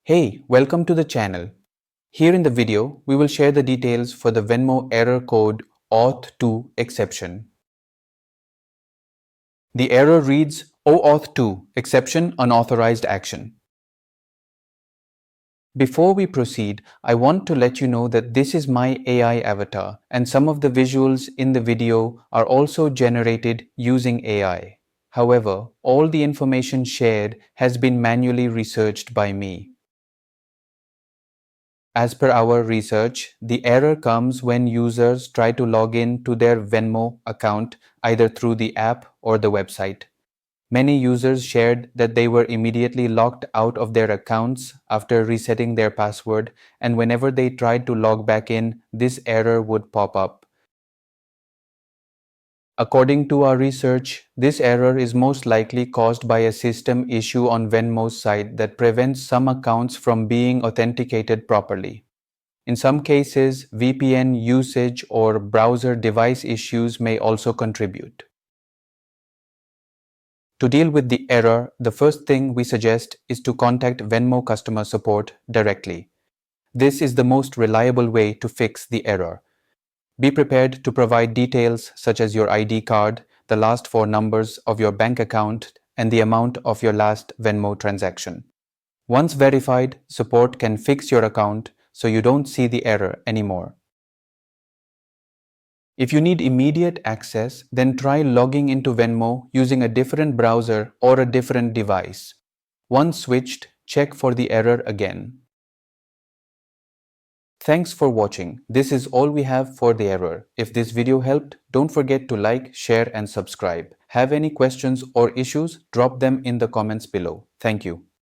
Hey, welcome to the channel. Here in the video, we will share the details for the Venmo Error Code Oauth2 exception. The error reads Oauth2 exception unauthorized action. Before we proceed, I want to let you know that this is my AI avatar and some of the visuals in the video are also generated using AI. However, all the information shared has been manually researched by me. As per our research, the error comes when users try to log in to their Venmo account either through the app or the website. Many users shared that they were immediately locked out of their accounts after resetting their password, and whenever they tried to log back in, this error would pop up. According to our research, this error is most likely caused by a system issue on Venmo's side that prevents some accounts from being authenticated properly. In some cases, VPN usage or browser device issues may also contribute. To deal with the error, the first thing we suggest is to contact Venmo customer support directly. This is the most reliable way to fix the error. Be prepared to provide details such as your ID card, the last four numbers of your bank account, and the amount of your last Venmo transaction. Once verified, support can fix your account so you don't see the error anymore. If you need immediate access, then try logging into Venmo using a different browser or a different device. Once switched, check for the error again. Thanks for watching. This is all we have for the error. If this video helped, don't forget to like, share and subscribe. Have any questions or issues? Drop them in the comments below. Thank you.